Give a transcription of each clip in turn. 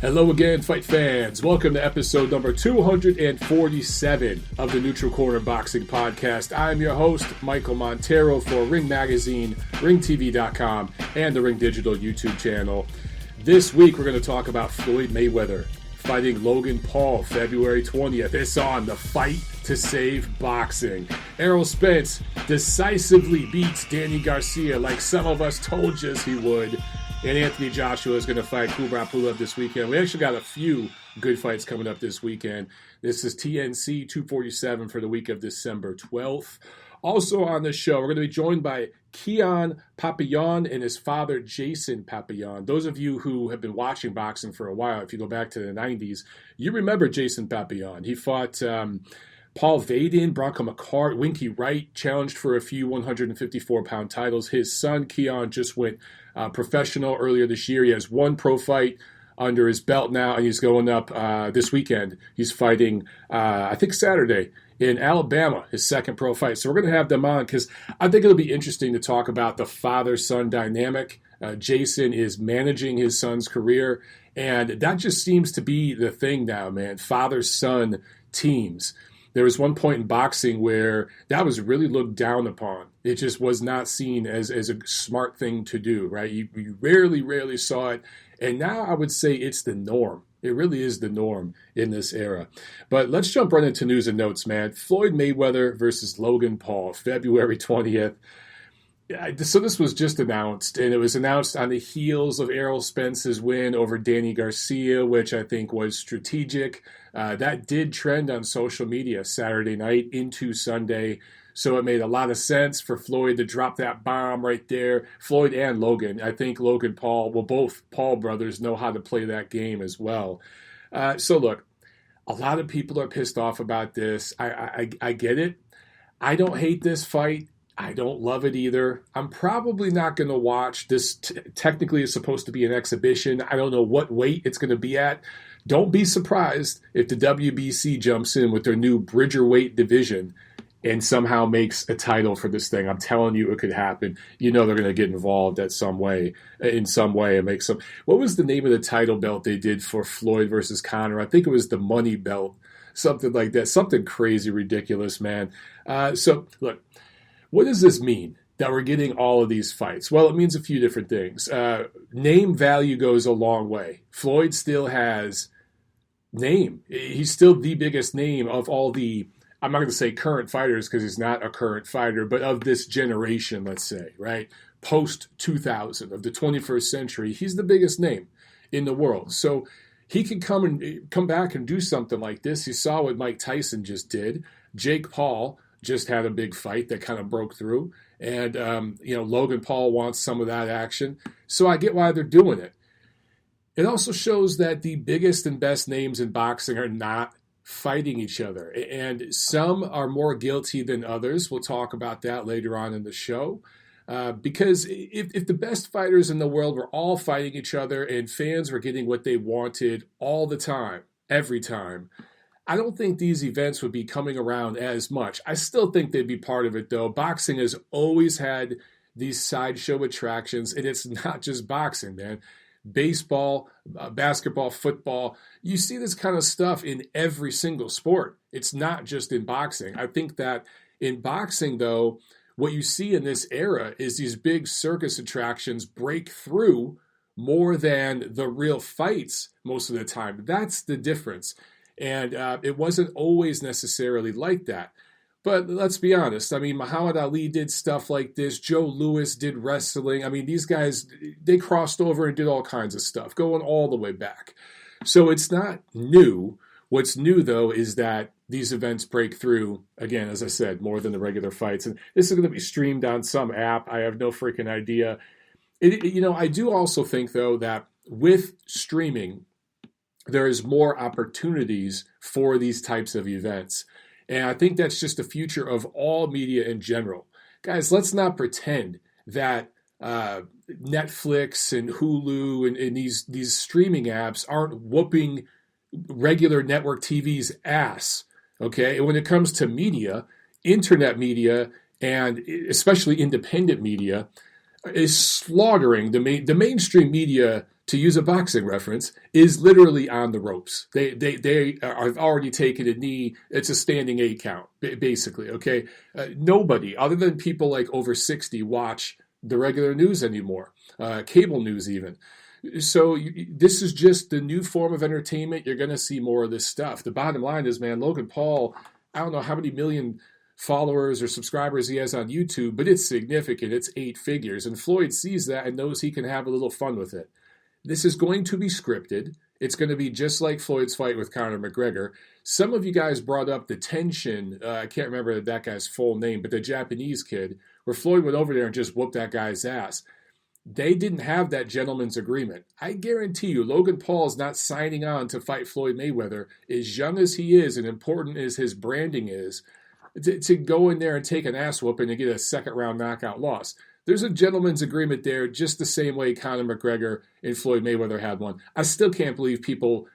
Hello again, fight fans. Welcome to episode number 247 of the Neutral Corner Boxing Podcast. I'm your host, Michael Montero for Ring Magazine, ringtv.com, and the Ring Digital YouTube channel. This week, we're going to talk about Floyd Mayweather fighting Logan Paul February 20th. It's on the Fight to Save Boxing. Errol Spence decisively beats Danny Garcia like some of us told you he would. And Anthony Joshua is going to fight Kubrat Pulev this weekend. We actually got a few good fights coming up this weekend. This is TNC 247 for the week of December 12th. Also on the show, we're going to be joined by Keon Papillion and his father, Jason Papillion. Those of you who have been watching boxing for a while, if you go back to the 90s, you remember Jason Papillion. He fought Paul Vaden, Bronco McCart, Winky Wright, challenged for a few 154-pound titles. His son, Keon, just went professional earlier this year. He has one pro fight under his belt now, and he's going up this weekend. He's fighting, I think, Saturday in Alabama, his second pro fight. So we're going to have them on because I think it'll be interesting to talk about the father-son dynamic. Jason is managing his son's career, and that just seems to be the thing now, man. Father-son teams. There was one point in boxing where that was really looked down upon. It just was not seen as a smart thing to do, right? You rarely saw it. And now I would say it's the norm. It really is the norm in this era. But let's jump right into news and notes, man. Floyd Mayweather versus Logan Paul, February 20th. So this was just announced, and it was announced on the heels of Errol Spence's win over Danny Garcia, which I think was strategic. That did trend on social media Saturday night into Sunday, so it made a lot of sense for Floyd to drop that bomb right there. Floyd and Logan. I think Logan Paul, well, both Paul brothers know how to play that game as well. So look, a lot of people are pissed off about this. I get it. I don't hate this fight. I don't love it either. I'm probably not going to watch this. Technically, it's supposed to be an exhibition. I don't know what weight it's going to be at. Don't be surprised if the WBC jumps in with their new Bridgerweight division and somehow makes a title for this thing. I'm telling you, it could happen. You know they're going to get involved in some way and make some. What was the name of the title belt they did for Floyd versus Conor? I think it was the Money Belt, something like that. Something crazy, ridiculous, man. So look. What does this mean that we're getting all of these fights? Well, it means a few different things. Name value goes a long way. Floyd still has name. He's still the biggest name of all the, I'm not going to say current fighters because he's not a current fighter, but of this generation, let's say, right? Post-2000, of the 21st century, he's the biggest name in the world. So he can come back and do something like this. You saw what Mike Tyson just did. Jake Paul just had a big fight that kind of broke through. And, Logan Paul wants some of that action. So I get why they're doing it. It also shows that the biggest and best names in boxing are not fighting each other. And some are more guilty than others. We'll talk about that later on in the show. Because if the best fighters in the world were all fighting each other and fans were getting what they wanted all the time, every time, I don't think these events would be coming around as much. I still think they'd be part of it, though. Boxing has always had these sideshow attractions, and it's not just boxing, man. Baseball, basketball, football, you see this kind of stuff in every single sport. It's not just in boxing. I think that in boxing, though, what you see in this era is these big circus attractions break through more than the real fights most of the time. That's the difference. And it wasn't always necessarily like that. But let's be honest. I mean, Muhammad Ali did stuff like this. Joe Louis did wrestling. I mean, these guys, they crossed over and did all kinds of stuff, going all the way back. So it's not new. What's new, though, is that these events break through, again, as I said, more than the regular fights. And this is going to be streamed on some app. I have no freaking idea. I do also think, though, that with streaming, there is more opportunities for these types of events. And I think that's just the future of all media in general. Guys, let's not pretend that Netflix and Hulu and these streaming apps aren't whooping regular network TV's ass, okay? And when it comes to media, internet media, and especially independent media, is slaughtering the mainstream media to use a boxing reference, is literally on the ropes. They have already taken a knee. It's a standing 8 count, basically, okay? Nobody, other than people like over 60, watch the regular news anymore, cable news even. So this is just the new form of entertainment. You're going to see more of this stuff. The bottom line is, man, Logan Paul, I don't know how many million followers or subscribers he has on YouTube, but it's significant. It's 8 figures. And Floyd sees that and knows he can have a little fun with it. This is going to be scripted. It's going to be just like Floyd's fight with Conor McGregor. Some of you guys brought up the tension. I can't remember that guy's full name, but the Japanese kid, where Floyd went over there and just whooped that guy's ass. They didn't have that gentleman's agreement. I guarantee you, Logan Paul is not signing on to fight Floyd Mayweather, as young as he is and important as his branding is, to go in there and take an ass whooping and get a second-round knockout loss. There's a gentleman's agreement there, just the same way Conor McGregor and Floyd Mayweather had one. I still can't believe people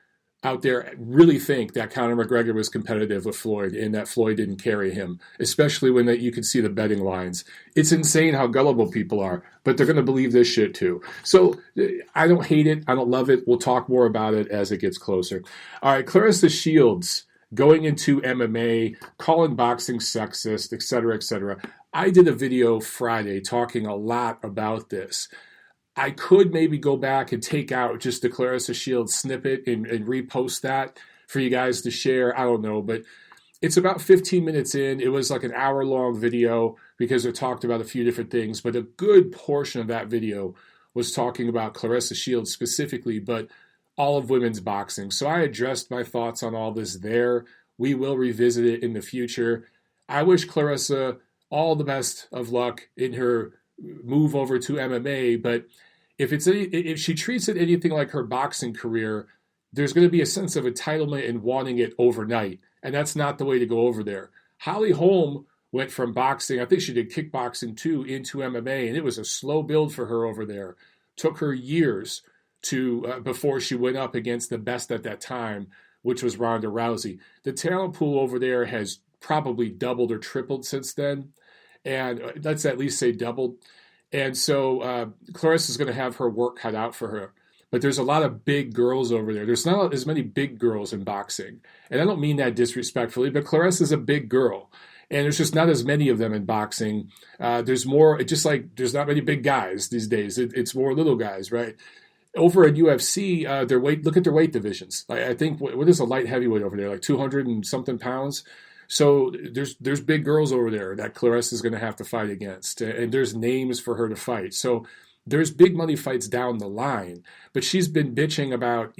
out there really think that Conor McGregor was competitive with Floyd and that Floyd didn't carry him, especially when you can see the betting lines. It's insane how gullible people are, but they're going to believe this shit too. So I don't hate it. I don't love it. We'll talk more about it as it gets closer. All right, Claressa Shields going into MMA, calling boxing sexist, et cetera, et cetera. I did a video Friday talking a lot about this. I could maybe go back and take out just the Claressa Shields snippet and repost that for you guys to share. I don't know, but it's about 15 minutes in. It was like an hour-long video because it talked about a few different things, but a good portion of that video was talking about Claressa Shields specifically, but all of women's boxing. So I addressed my thoughts on all this there. We will revisit it in the future. I wish Claressa all the best of luck in her move over to MMA, but if she treats it anything like her boxing career, there's going to be a sense of entitlement and wanting it overnight, and that's not the way to go over there. Holly Holm went from boxing, I think she did kickboxing too, into MMA, and it was a slow build for her over there. Took her years to before she went up against the best at that time, which was Ronda Rousey. The talent pool over there has probably doubled or tripled since then, and let's at least say doubled. And so Claressa is going to have her work cut out for her. But there's a lot of big girls over there. There's not as many big girls in boxing. And I don't mean that disrespectfully, but Claressa is a big girl. And there's just not as many of them in boxing. There's more, just like there's not many big guys these days. It's more little guys, right? Over at UFC, look at their weight divisions. I think, what is a light heavyweight over there? Like 200 and something pounds? So there's big girls over there that Claressa is going to have to fight against, and there's names for her to fight. So there's big money fights down the line. But she's been bitching about,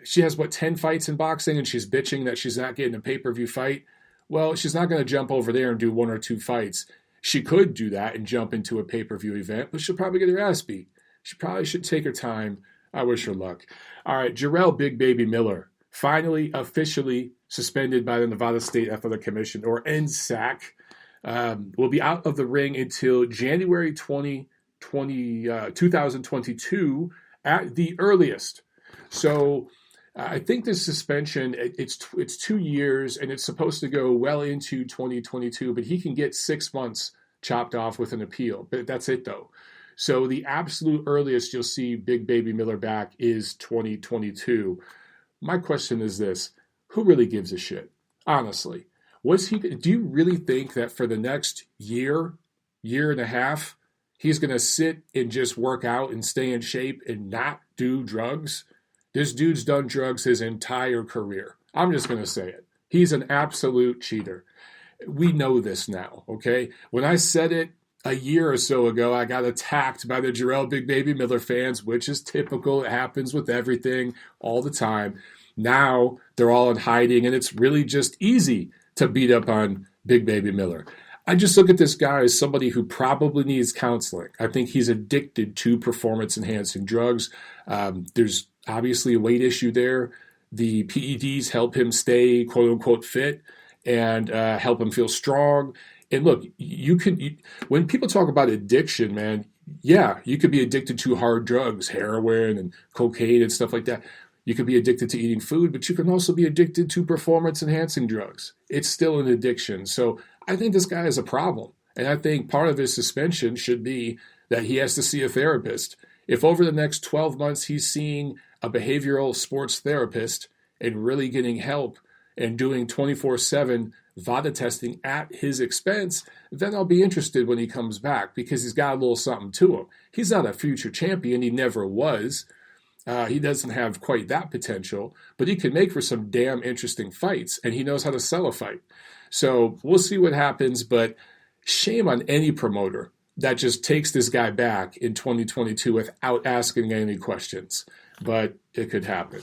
she has 10 fights in boxing, and she's bitching that she's not getting a pay-per-view fight. Well, she's not going to jump over there and do 1 or 2 fights. She could do that and jump into a pay-per-view event, but she'll probably get her ass beat. She probably should take her time. I wish her luck. All right, Jarrell Big Baby Miller, finally officially suspended by the Nevada State Athletic Commission, or NSAC, will be out of the ring until January 2022 at the earliest. So I think this suspension, it's 2 years, and it's supposed to go well into 2022, but he can get 6 months chopped off with an appeal. But that's it, though. So the absolute earliest you'll see Big Baby Miller back is 2022. My question is this. Who really gives a shit? Honestly, do you really think that for the next year and a half, he's going to sit and just work out and stay in shape and not do drugs? This dude's done drugs his entire career. I'm just going to say it. He's an absolute cheater. We know this now, okay? When I said it a year or so ago, I got attacked by the Jarrell Big Baby Miller fans, which is typical. It happens with everything all the time. Now they're all in hiding, and it's really just easy to beat up on Big Baby Miller. I just look at this guy as somebody who probably needs counseling. I think he's addicted to performance-enhancing drugs. There's obviously a weight issue there. The PEDs help him stay, quote-unquote, fit and help him feel strong. And look, when people talk about addiction, man, yeah, you could be addicted to hard drugs, heroin and cocaine and stuff like that. You could be addicted to eating food, but you can also be addicted to performance-enhancing drugs. It's still an addiction. So I think this guy has a problem. And I think part of his suspension should be that he has to see a therapist. If over the next 12 months he's seeing a behavioral sports therapist and really getting help and doing 24/7 VADA testing at his expense, then I'll be interested when he comes back because he's got a little something to him. He's not a future champion. He never was. He doesn't have quite that potential, but he can make for some damn interesting fights, and he knows how to sell a fight. So we'll see what happens, but shame on any promoter that just takes this guy back in 2022 without asking any questions. But it could happen.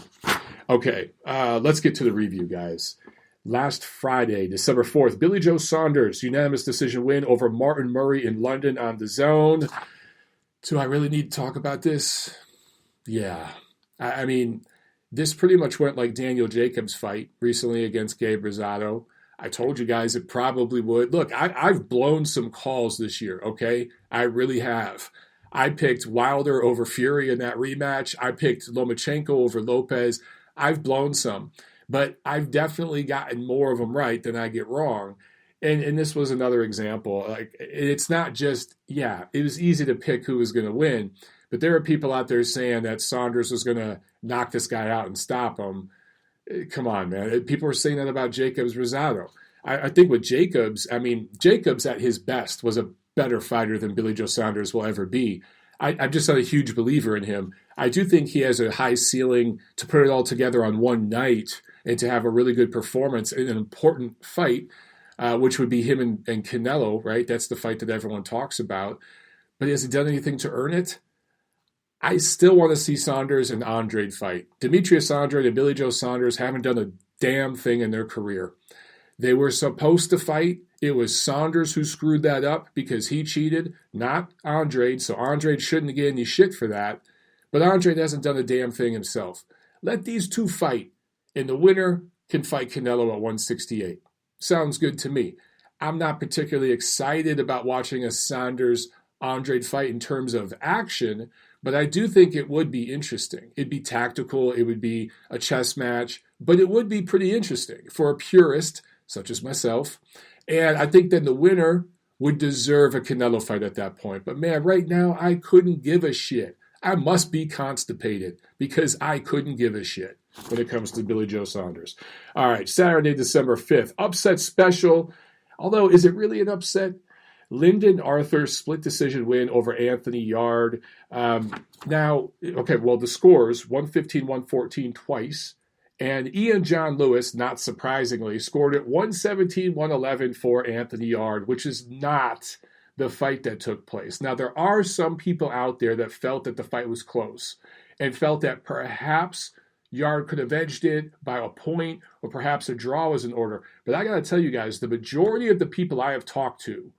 Okay, let's get to the review, guys. Last Friday, December 4th, Billy Joe Saunders, unanimous decision win over Martin Murray in London on DAZN. Do I really need to talk about this? Yeah. I mean, this pretty much went like Daniel Jacobs' fight recently against Gabe Rosado. I told you guys it probably would. Look, I've blown some calls this year, okay? I really have. I picked Wilder over Fury in that rematch. I picked Lomachenko over Lopez. I've blown some. But I've definitely gotten more of them right than I get wrong. And this was another example. Like, it's not just, it was easy to pick who was going to win. But there are people out there saying that Saunders was going to knock this guy out and stop him. Come on, man. People were saying that about Jacobs Rosado. I think with Jacobs, Jacobs at his best was a better fighter than Billy Joe Saunders will ever be. I'm just not a huge believer in him. I do think he has a high ceiling to put it all together on one night and to have a really good performance in an important fight, which would be him and Canelo, right? That's the fight that everyone talks about. But has he done anything to earn it? I still want to see Saunders and Andrade fight. Demetrius Andrade and Billy Joe Saunders haven't done a damn thing in their career. They were supposed to fight. It was Saunders who screwed that up because he cheated, not Andrade. So Andrade shouldn't get any shit for that. But Andrade hasn't done a damn thing himself. Let these two fight, and the winner can fight Canelo at 168. Sounds good to me. I'm not particularly excited about watching a Saunders-Andrade fight in terms of action, but I do think it would be interesting. It'd be tactical. It would be a chess match, but it would be pretty interesting for a purist such as myself. And I think then the winner would deserve a Canelo fight at that point. But man, right now, I couldn't give a shit. I must be constipated because I couldn't give a shit when it comes to Billy Joe Saunders. All right, Saturday, December 5th, upset special. Although, is it really an upset? Lyndon Arthur split decision win over Anthony Yarde. The scores, 115-114 twice. And Ian John Lewis, not surprisingly, scored it 117-111 for Anthony Yarde, which is not the fight that took place. Now, there are some people out there that felt that the fight was close and felt that perhaps Yarde could have edged it by a point or perhaps a draw was in order. But I got to tell you guys, the majority of the people I have talked to,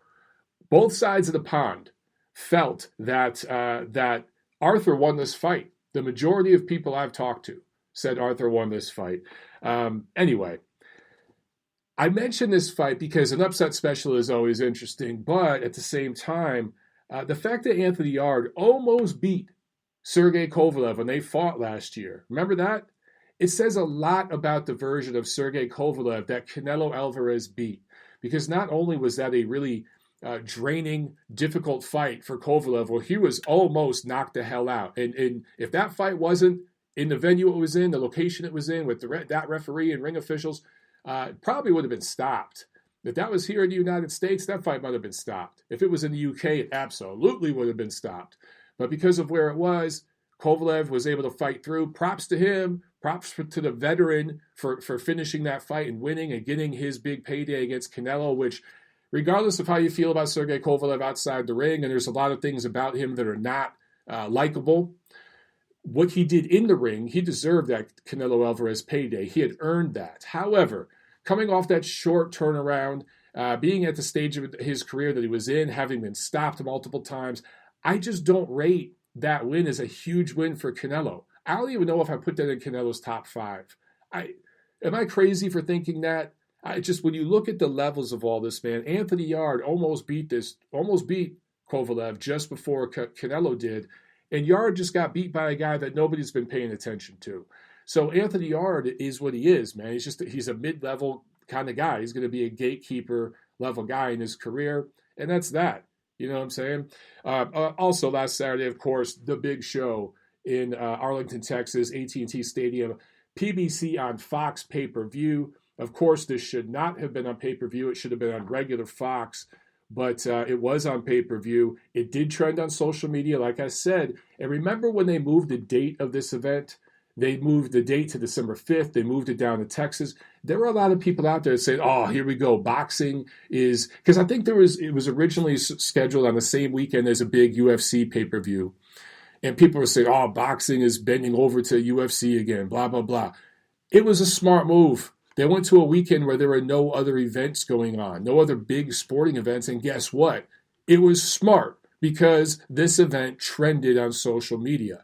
both sides of the pond, felt that that Arthur won this fight. The majority of people I've talked to said Arthur won this fight. Anyway, I mention this fight because an upset special is always interesting, but at the same time, the fact that Anthony Yarde almost beat Sergey Kovalev when they fought last year, remember that? It says a lot about the version of Sergey Kovalev that Canelo Alvarez beat, because not only was that a really draining, difficult fight for Kovalev, well, he was almost knocked the hell out. And if that fight wasn't in the venue it was in, the location it was in, with that referee and ring officials, it probably would have been stopped. If that was here in the United States, that fight might have been stopped. If it was in the UK, it absolutely would have been stopped. But because of where it was, Kovalev was able to fight through. Props to him. Props to the veteran for finishing that fight and winning and getting his big payday against Canelo, which, regardless of how you feel about Sergey Kovalev outside the ring, and there's a lot of things about him that are not likable, what he did in the ring, he deserved that Canelo Alvarez payday. He had earned that. However, coming off that short turnaround, being at the stage of his career that he was in, having been stopped multiple times, I just don't rate that win as a huge win for Canelo. I don't even know if I put that in Canelo's top 5. Am I crazy for thinking that? When you look at the levels of all this, man, Anthony Yarde almost beat Kovalev just before Canelo did. And Yarde just got beat by a guy that nobody's been paying attention to. So Anthony Yarde is what he is, man. He's a mid-level kind of guy. He's going to be a gatekeeper level guy in his career, and that's that. You know what I'm saying? Also, last Saturday, of course, the big show in Arlington, Texas, AT&T Stadium, PBC on Fox pay-per-view. Of course, this should not have been on pay-per-view. It should have been on regular Fox, but it was on pay-per-view. It did trend on social media, like I said. And remember when they moved the date of this event? They moved the date to December 5th. They moved it down to Texas. There were a lot of people out there saying, oh, here we go. Boxing is – because I think it was originally scheduled on the same weekend as a big UFC pay-per-view. And people were saying, oh, boxing is bending over to UFC again, blah, blah, blah. It was a smart move. They went to a weekend where there were no other events going on, no other big sporting events. And guess what? It was smart because this event trended on social media.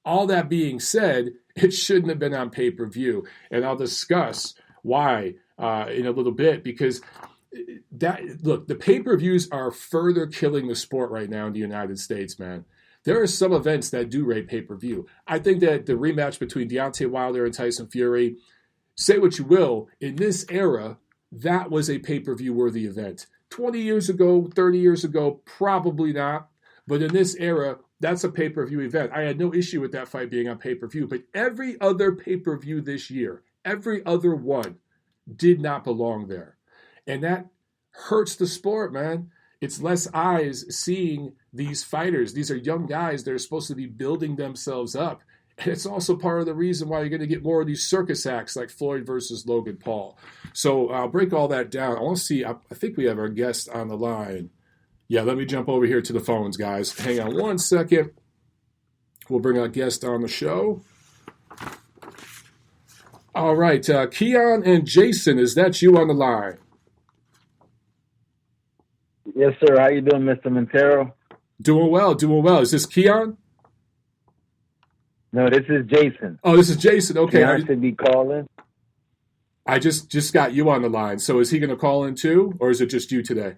All that being said, it shouldn't have been on pay-per-view. And I'll discuss why in a little bit, because the pay-per-views are further killing the sport right now in the United States, man. There are some events that do rate pay-per-view. I think that the rematch between Deontay Wilder and Tyson Fury, say what you will, in this era, that was a pay-per-view worthy event. 20 years ago, 30 years ago, probably not. But in this era, that's a pay-per-view event. I had no issue with that fight being on pay-per-view. But every other pay-per-view this year, every other one, did not belong there. And that hurts the sport, man. It's less eyes seeing these fighters. These are young guys. They're supposed to be building themselves up. And it's also part of the reason why you're going to get more of these circus acts like Floyd versus Logan Paul. So I'll break all that down. I want to see, I think we have our guest on the line. Yeah, let me jump over here to the phones, guys. Hang on one second. We'll bring our guest on the show. All right, Keon and Jason, is that you on the line? Yes, sir. How you doing, Mr. Montero? Doing well, doing well. Is this Keon? No, this is Jason. Oh, this is Jason. Okay. Keon should be calling. I just got you on the line. So is he going to call in too, or is it just you today?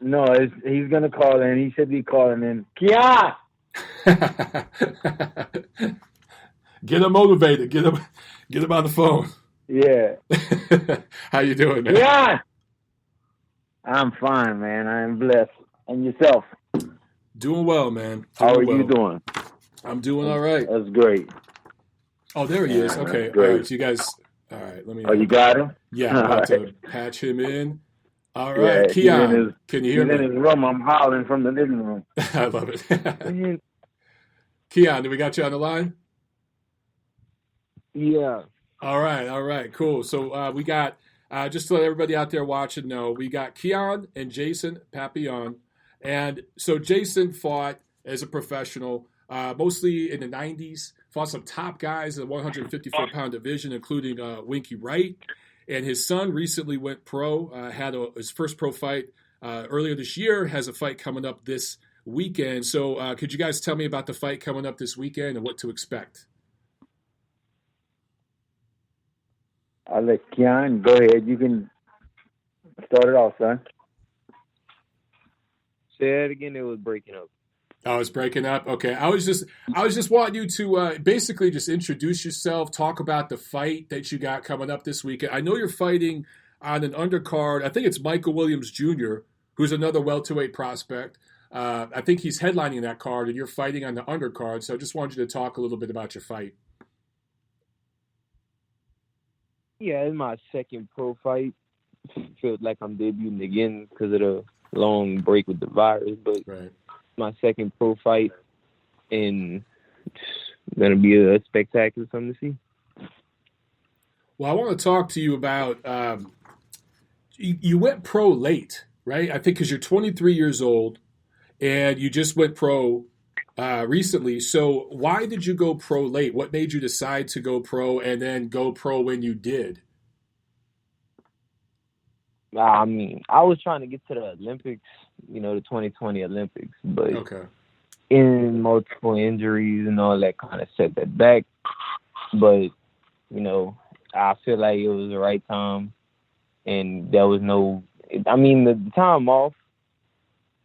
No, he's going to call in. He should be calling in. Keon! Get him motivated. Get him on the phone. Yeah. How you doing, man? Keon! I'm fine, man. I am blessed. And yourself? Doing well, man. How are you doing? I'm doing all right. That's great. Oh, there he is. Okay. All right. So you guys, all right. Let me. Oh, you got him? Yeah, I'm about to patch him in. All right. Yeah, Keon, can you hear me? He's in his room. I'm hollering from the living room. I love it. Keon, do we got you on the line? Yeah. All right. Cool. So we got, just to let everybody out there watching know, we got Keon and Jason Papillion. And so Jason fought as a professional, mostly in the 90s, fought some top guys in the 154-pound division, including Winky Wright. And his son recently went pro, had his first pro fight earlier this year, has a fight coming up this weekend. So could you guys tell me about the fight coming up this weekend and what to expect? I'll let Keon go ahead. You can start it off, son. Say that again. It was breaking up. Oh, it's breaking up. Okay, I was just wanting you to basically just introduce yourself, talk about the fight that you got coming up this weekend. I know you're fighting on an undercard. I think it's Michael Williams Jr., who's another welterweight prospect. I think he's headlining that card, and you're fighting on the undercard. So I just wanted you to talk a little bit about your fight. Yeah, it's my second pro fight. Feels like I'm debuting again because of the long break with the virus, but right. My second pro fight, and it's going to be a spectacular something to see. Well, I want to talk to you about you went pro late, right? I think because you're 23 years old and you just went pro recently. So why did you go pro late? What made you decide to go pro and then go pro when you did? I mean, I was trying to get to the Olympics, the 2020 Olympics, but in multiple injuries and all that kind of set that back. But, I feel like it was the right time, and there was the time off,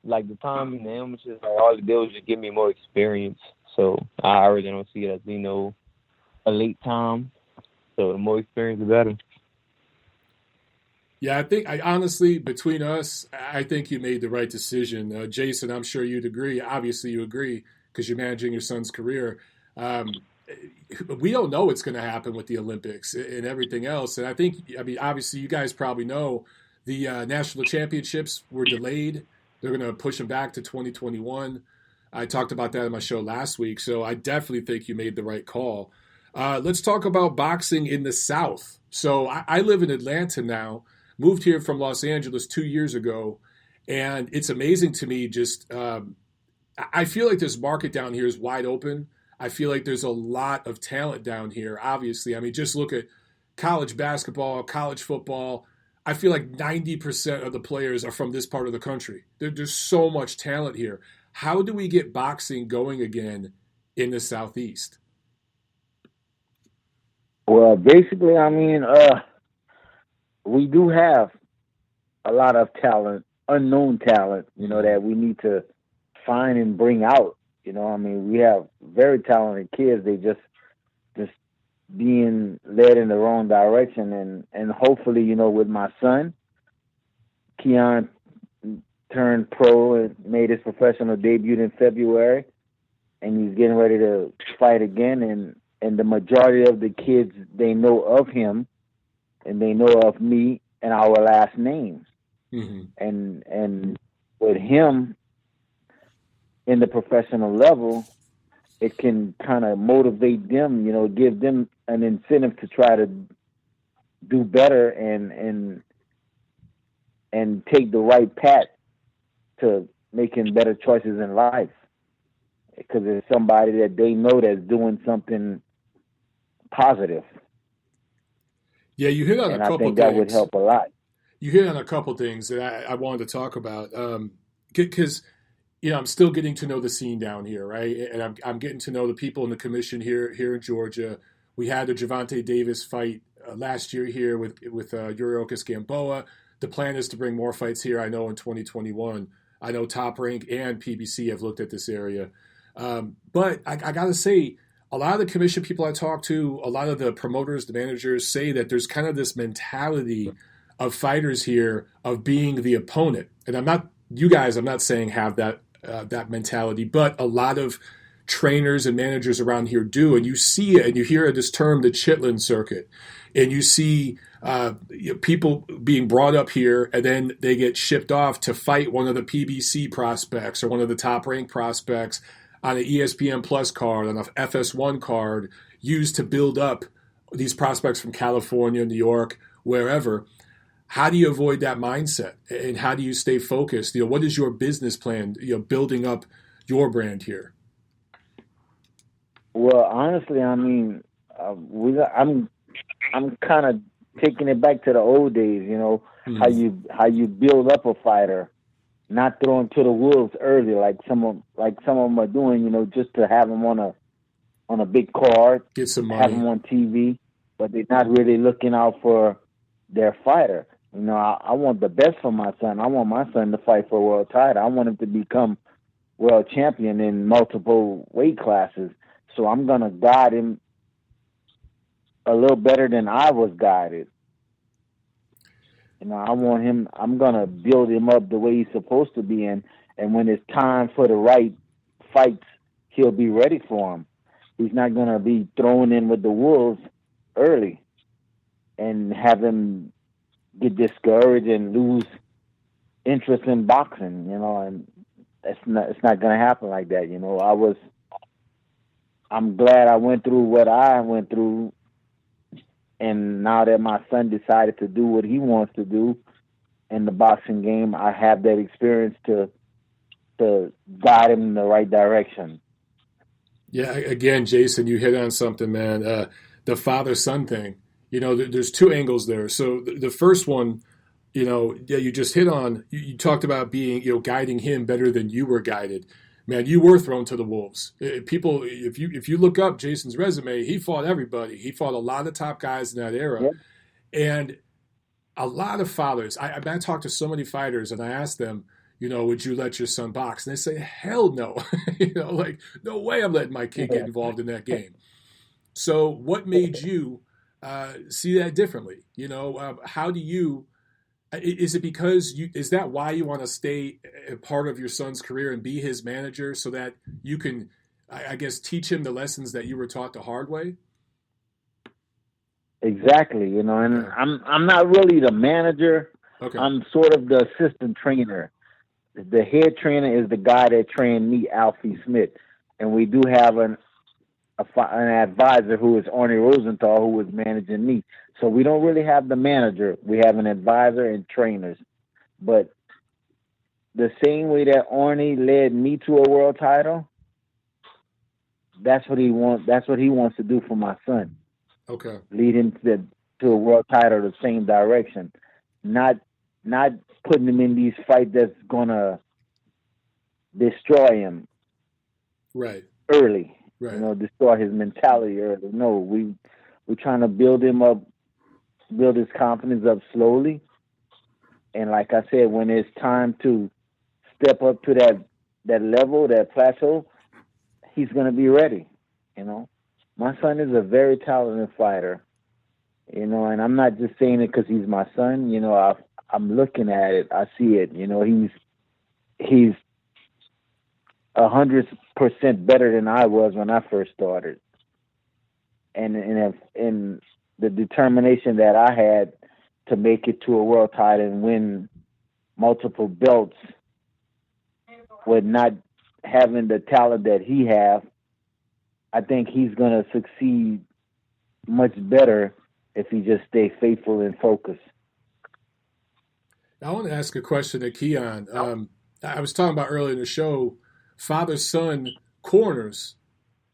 like the time in the amateurs, all it did was just give me more experience. So I really don't see it as, a late time. So the more experience, the better. Yeah, I honestly, between us, I think you made the right decision. Jason, I'm sure you'd agree. Obviously, you agree because you're managing your son's career. Um, we don't know what's going to happen with the Olympics and everything else. And I mean, obviously, you guys probably know the national championships were delayed. They're going to push them back to 2021. I talked about that in my show last week. So I definitely think you made the right call. Let's talk about boxing in the South. So I live in Atlanta now. Moved here from Los Angeles 2 years ago, and it's amazing to me. I feel like this market down here is wide open. I feel like there's a lot of talent down here. Obviously, I mean, just look at college basketball, college football. I feel like 90% of the players are from this part of the country. There's so much talent here. How do we get boxing going again in the Southeast? Well, basically, I mean, we do have a lot of talent, unknown talent, that we need to find and bring out. I mean, we have very talented kids. They just being led in the wrong direction. And hopefully, with my son, Keon turned pro and made his professional debut in February, and he's getting ready to fight again. And the majority of the kids, they know of him, and they know of me and our last names. Mm-hmm. And with him in the professional level, it can kind of motivate them, give them an incentive to try to do better and take the right path to making better choices in life. Because it's somebody that they know that's doing something positive. Yeah, you hit on and a couple I think things. That would help a lot. You hit on a couple things that I wanted to talk about because I'm still getting to know the scene down here, right? And I'm getting to know the people in the commission here in Georgia. We had the Gervonta Davis fight last year here with Yuriorkis Gamboa. The plan is to bring more fights here. I know in 2021. I know Top Rank and PBC have looked at this area, but I got to say, a lot of the commission people I talk to, a lot of the promoters, the managers say that there's kind of this mentality of fighters here of being the opponent. And I'm not saying have that mentality, but a lot of trainers and managers around here do. And you see it and you hear this term, the Chitlin circuit, and you see people being brought up here and then they get shipped off to fight one of the PBC prospects or one of the Top Rank prospects on an ESPN Plus card, on a FS1 card, used to build up these prospects from California, New York, wherever. How do you avoid that mindset? And how do you stay focused? What is your business plan, building up your brand here? Well, honestly, I mean, I'm kind of taking it back to the old days, Mm-hmm. how you build up a fighter, not throwing to the wolves early like some of them are doing, just to have them on a big card, get some money, have them on TV, but they're not really looking out for their fighter. I want the best for my son. I want my son to fight for a world title. I want him to become world champion in multiple weight classes. So I'm gonna guide him a little better than I was guided. I'm going to build him up the way he's supposed to be in. And when it's time for the right fights, he'll be ready for them. He's not going to be thrown in with the wolves early and have him get discouraged and lose interest in boxing, and it's not going to happen like that. I'm glad I went through what I went through. And now that my son decided to do what he wants to do in the boxing game, I have that experience to guide him in the right direction. Yeah, again, Jason, you hit on something, man. The father-son thing. There's two angles there. So the first one, you just hit on. You talked about being, guiding him better than you were guided. Man, you were thrown to the wolves. People, if you look up Jason's resume, he fought everybody. He fought a lot of top guys in that era. Yep. And a lot of fathers, I talked to so many fighters and I asked them, would you let your son box? And they say, hell no. No way I'm letting my kid get involved in that game. So what made you see that differently? How do you Is it because is that why you want to stay a part of your son's career and be his manager so that you can, I guess, teach him the lessons that you were taught the hard way? Exactly, and I'm not really the manager. Okay. I'm sort of the assistant trainer. The head trainer is the guy that trained me, Alfie Smith, and we do have an advisor who is Arnie Rosenthal, who was managing me. So we don't really have the manager. We have an advisor and trainers. But the same way that Arnie led me to a world title, that's what he wants. That's what he wants to do for my son. Okay. Lead him to a world title the same direction. Not putting him in these fights that's gonna destroy him. Right. Early. Right. Destroy his mentality early. No, we're trying to build him up, build his confidence up slowly. And like I said, when it's time to step up to that level, that plateau, he's gonna be ready. My son is a very talented fighter. And I'm not just saying it because he's my son. I'm looking at it. I see it. He's 100% better than I was when I first started. And the determination that I had to make it to a world title and win multiple belts with not having the talent that he have, I think he's going to succeed much better if he just stay faithful and focused. I want to ask a question to Keon. I was talking about earlier in the show, father-son corners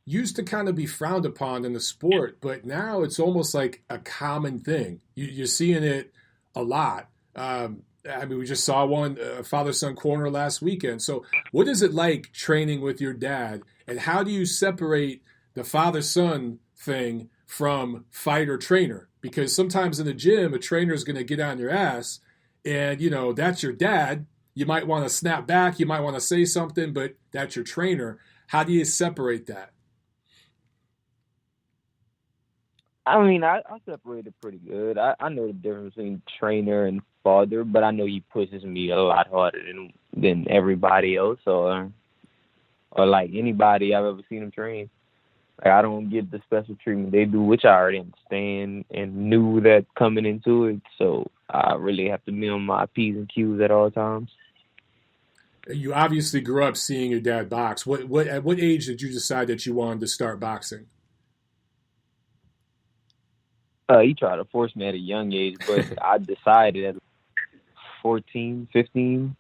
used to kind of be frowned upon in the sport, but now it's almost like a common thing. You're seeing it a lot. We just saw one father-son corner last weekend. So what is it like training with your dad, and how do you separate the father-son thing from fighter-trainer? Because sometimes in the gym, a trainer is going to get on your ass, and, that's your dad. You might want to snap back. You might want to say something, but that's your trainer. How do you separate that? I separate it pretty good. I know the difference between trainer and father, but I know he pushes me a lot harder than everybody else or like anybody I've ever seen him train. Like, I don't get the special treatment they do, which I already understand and knew that coming into it. So I really have to be on my P's and Q's at all times. You obviously grew up seeing your dad box. At what age did you decide that you wanted to start boxing? He tried to force me at a young age, but I decided at 14, 15,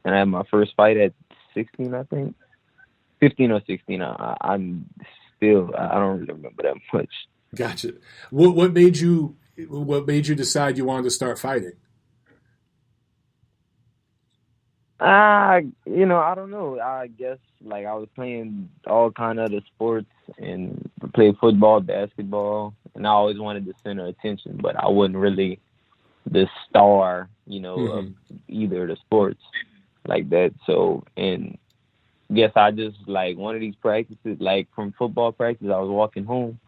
and I had my first fight at 16, I think. 15 or 16. I don't really remember that much. Gotcha. What made you decide you wanted to start fighting? I don't know. I guess like I was playing all kind of other sports and played football, basketball, and I always wanted the center of attention, but I wasn't really the star, of either of the sports like that. So, and guess I just like one of these practices, like from football practice, I was walking home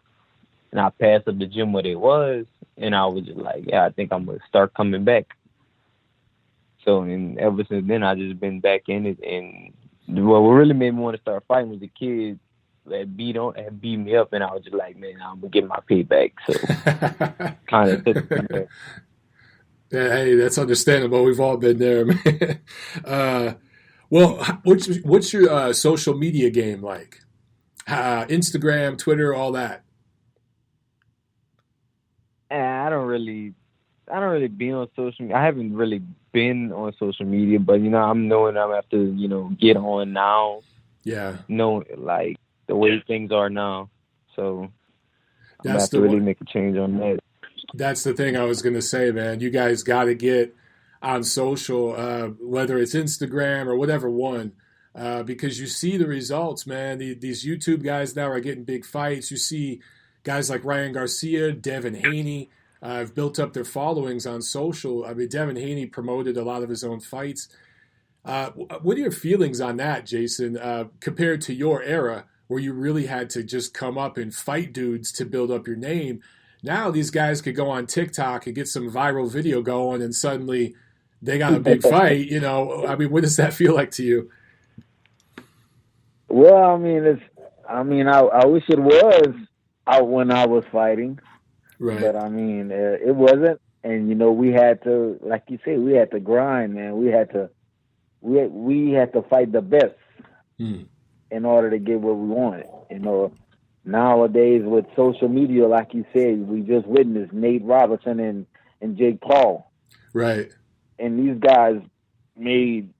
and I passed up the gym where it was, and I was just like, yeah, I think I'm gonna start coming back. So, and ever since then, I just been back in it. And what really made me want to start fighting was the kid that beat me up, and I was just like, man, I'm gonna get my payback. So, kind of took it from there. Yeah, hey, that's understandable. We've all been there, man. Well, what's your social media game like? Instagram, Twitter, all that. I don't really be on social media. I haven't really been on social media, but I'm knowing I'm have to get on now. Yeah. Know like the way things are now, so I'm gonna have to really make a change on that. That's the thing I was gonna say, man. You guys got to get on social, whether it's Instagram or whatever one, because you see the results, man. These YouTube guys now are getting big fights. You see guys like Ryan Garcia, Devin Haney have built up their followings on social. I mean, Devin Haney promoted a lot of his own fights. What are your feelings on that, Jason, compared to your era where you really had to just come up and fight dudes to build up your name? Now these guys could go on TikTok and get some viral video going, and suddenly they got a big fight. You know, I mean, what does that feel like to you? Well, I mean, I wish it was out when I was fighting, right? But I mean, it wasn't. And you know, we had to, like you say, we had to grind, man. We had to fight the best in order to get what we wanted. You know, nowadays with social media, like you said, we just witnessed Nate Robinson and Jake Paul, right? And these guys made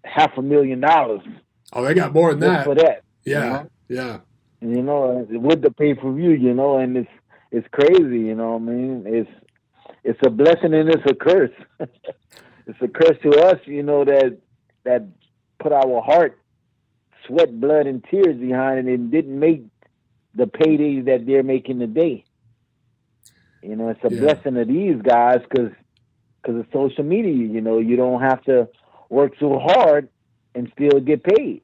$500,000. Oh, they got more than that for that. Yeah, you know? Yeah. You know, with the pay-per-view, you know, and it's crazy. You know what I mean? It's a blessing and it's a curse. It's a curse to us, you know, that put our heart, sweat, blood, and tears behind it and didn't make the paydays that they're making today. You know, it's a blessing to these guys because of social media. You know, you don't have to work so hard and still get paid.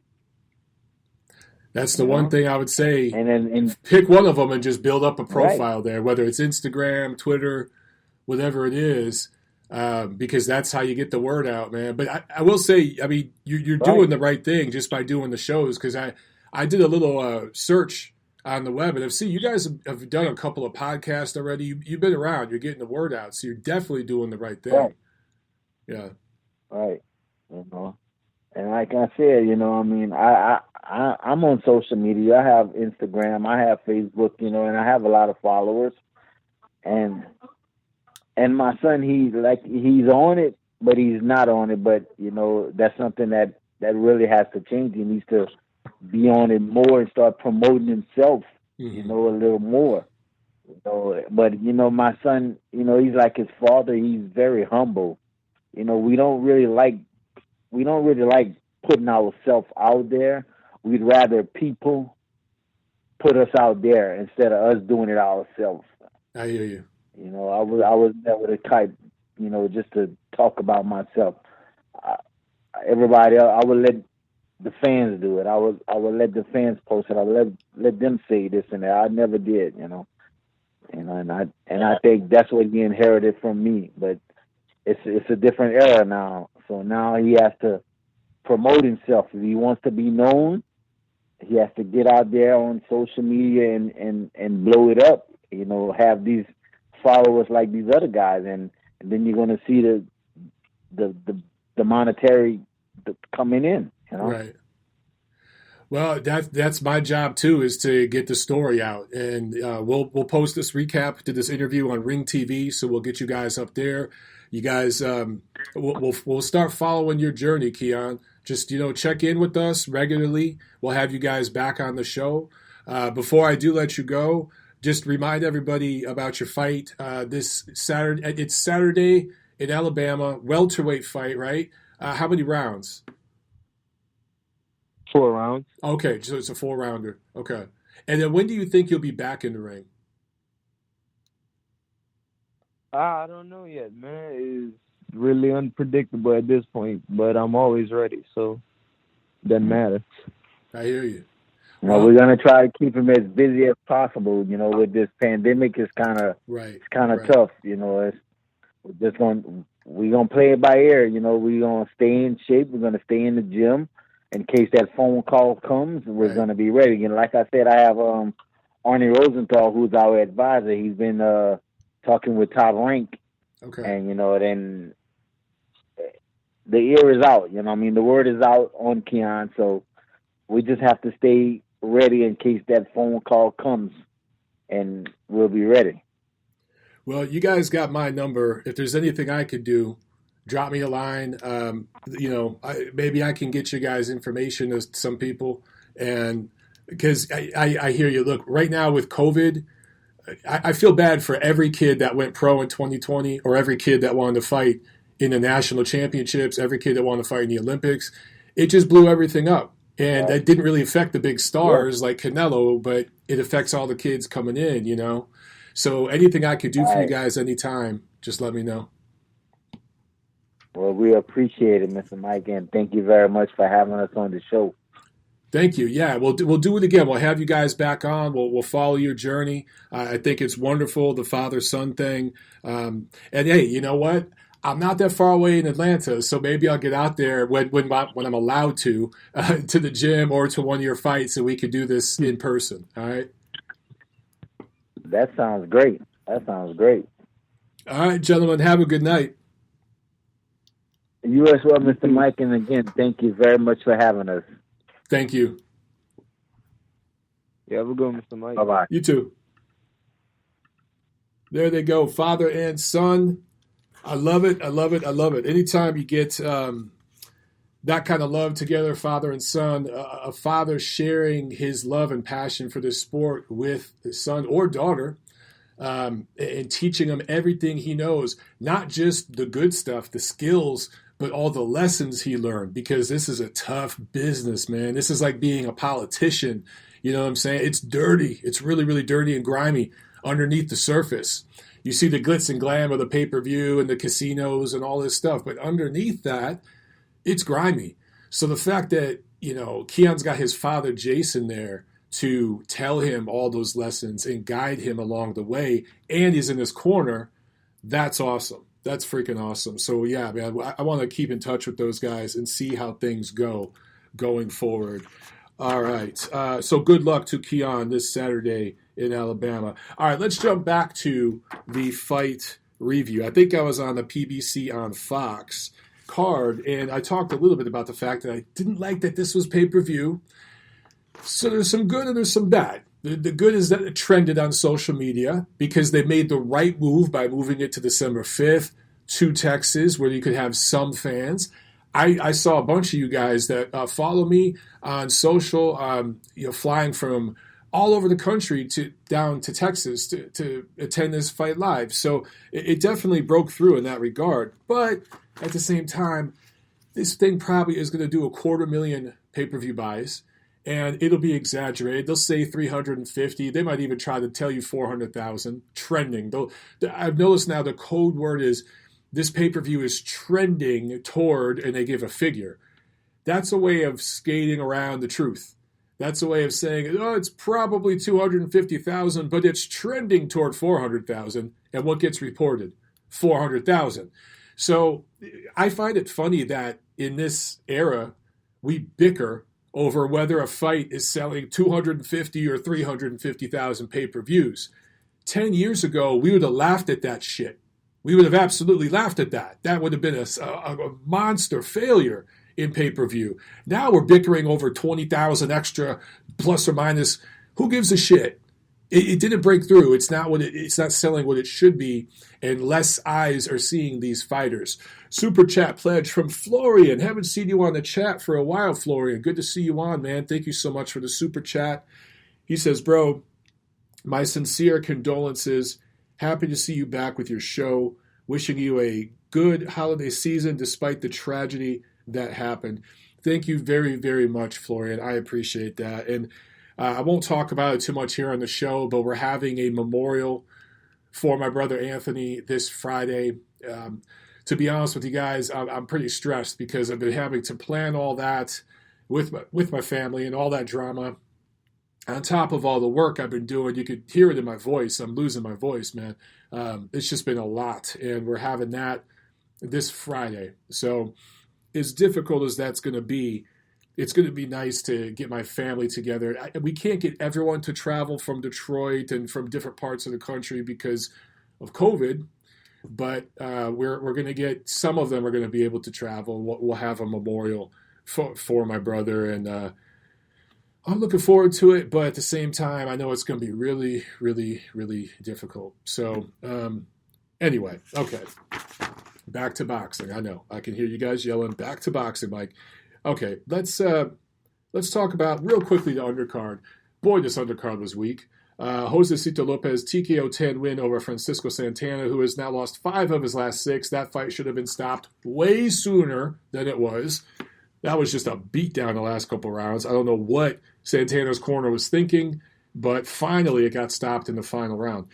That's the one thing I would say. And pick one of them and just build up a profile there, whether it's Instagram, Twitter, whatever it is, because that's how you get the word out, man. But I will say, I mean, you're doing the right thing just by doing the shows, because I did a little search on the web, and I've seen you guys have done a couple of podcasts already. You've been around. You're getting the word out, so you're definitely doing the right thing. Right. Yeah. Right. You know, and like I said, you know, I mean, I'm on social media. I have Instagram. I have Facebook. You know, and I have a lot of followers. And my son, he's on it, but he's not on it. But you know, that's something that really has to change. He needs to be on it more and start promoting himself. You know, a little more. You know, but you know, my son, you know, he's like his father. He's very humble. You know, we don't really like putting ourselves out there. We'd rather people put us out there instead of us doing it ourselves. I hear you. You know, I was never the type, you know, just to talk about myself. Everybody else, I would let the fans do it. I would let the fans post it. I would let them say this and that. I never did, you know. And I think that's what he inherited from me. But it's a different era now. So now he has to promote himself. If he wants to be known, he has to get out there on social media and blow it up. You know, have these followers like these other guys, and then you're going to see the monetary coming in. You know? Right. Well, that's my job too, is to get the story out, and we'll post this recap to this interview on Ring TV, so we'll get you guys up there. You guys, we'll start following your journey, Keon. Just, you know, check in with us regularly. We'll have you guys back on the show. Before I do let you go, just remind everybody about your fight this Saturday. It's Saturday in Alabama, welterweight fight, right? How many rounds? 4 rounds. Okay, so it's a 4-rounder. Okay. And then when do you think you'll be back in the ring? I don't know yet, man. It's really unpredictable at this point, but I'm always ready, so it doesn't matter. I hear you. Well, we're gonna try to keep him as busy as possible. You know, with this pandemic, it's kind of tough. You know, we're gonna play it by ear. You know, we're gonna stay in shape. We're gonna stay in the gym in case that phone call comes. We're gonna be ready. And like I said, I have Arnie Rosenthal, who's our advisor. He's been talking with Top Rank, and you know, then the ear is out. You know, I mean, the word is out on Keon, so we just have to stay ready in case that phone call comes, and we'll be ready. Well, you guys got my number. If there's anything I could do, drop me a line. You know, maybe I can get you guys information to some people, and because I hear you. Look, right now with COVID, I feel bad for every kid that went pro in 2020, or every kid that wanted to fight in the national championships, every kid that wanted to fight in the Olympics. It just blew everything up. And that didn't really affect the big stars like Canelo, but it affects all the kids coming in, you know. So anything I could do for you guys anytime, just let me know. Well, we appreciate it, Mr. Mike, and thank you very much for having us on the show. Thank you. Yeah, we'll do it again. We'll have you guys back on. We'll follow your journey. I think it's wonderful, the father-son thing. And hey, you know what? I'm not that far away in Atlanta, so maybe I'll get out there when I'm allowed to the gym or to one of your fights, and we could do this in person. All right. That sounds great. All right, gentlemen. Have a good night. You as well, Mr. Mike. And again, thank you very much for having us. Thank you. Yeah, have a good one, Mr. Mike. Bye-bye. You too. There they go, father and son. I love it. Anytime you get that kind of love together, father and son, a father sharing his love and passion for this sport with his son or daughter, and teaching him everything he knows, not just the good stuff, the skills, but all the lessons he learned, because this is a tough business, man. This is like being a politician. You know what I'm saying? It's dirty. It's really, really dirty and grimy underneath the surface. You see the glitz and glam of the pay-per-view and the casinos and all this stuff, but underneath that, it's grimy. So the fact that, Keon's got his father, Jason, there to tell him all those lessons and guide him along the way, and he's in his corner, that's awesome. That's freaking awesome. So, yeah, man, I want to keep in touch with those guys and see how things go going forward. All right. So good luck to Keon this Saturday in Alabama. All right, let's jump back to the fight review. I think I was on the PBC on Fox card, and I talked a little bit about the fact that I didn't like that this was pay-per-view. So there's some good and there's some bad. The good is that it trended on social media because they made the right move by moving it to December 5th to Texas, where you could have some fans. I saw a bunch of you guys that follow me on social, flying from all over the country down to Texas to attend this fight live. So it definitely broke through in that regard. But at the same time, this thing probably is going to do 250,000 pay-per-view buys. And it'll be exaggerated. They'll say 350. They might even try to tell you 400,000. Trending. I've noticed now the code word is this pay-per-view is trending toward, and they give a figure. That's a way of skating around the truth. That's a way of saying, it's probably 250,000, but it's trending toward 400,000. And what gets reported? 400,000. So I find it funny that in this era, we bicker over whether a fight is selling 250 or 350,000 pay-per-views. 10 years ago, we would have laughed at that shit. We would have absolutely laughed at that. That would have been a monster failure in pay-per-view. Now we're bickering over 20,000 extra, plus or minus. Who gives a shit? It didn't break through. It's not selling what it should be, and less eyes are seeing these fighters. Super chat pledge from Florian. Haven't seen you on the chat for a while, Florian. Good to see you on, man. Thank you so much for the super chat. He says, bro, my sincere condolences. Happy to see you back with your show. Wishing you a good holiday season despite the tragedy that happened. Thank you very, very much, Florian. I appreciate that. And I won't talk about it too much here on the show, but we're having a memorial for my brother Anthony this Friday. To be honest with you guys, I'm pretty stressed because I've been having to plan all that with my family and all that drama. On top of all the work I've been doing, you could hear it in my voice. I'm losing my voice, man. It's just been a lot, and we're having that this Friday. So as difficult as that's going to be, it's going to be nice to get my family together. We can't get everyone to travel from Detroit and from different parts of the country because of COVID, but we're going to get, some of them are going to be able to travel. We'll have a memorial for my brother, and I'm looking forward to it, but at the same time, I know it's going to be really, really, really difficult. So anyway, okay, back to boxing. I know, I can hear you guys yelling, back to boxing, Mike. Okay, let's talk about real quickly the undercard. Boy, this undercard was weak. Josecito Lopez TKO 10 win over Francisco Santana, who has now lost 5 of his last 6. That fight should have been stopped way sooner than it was. That was just a beatdown the last couple rounds. I don't know what Santana's corner was thinking, but finally it got stopped in the final round.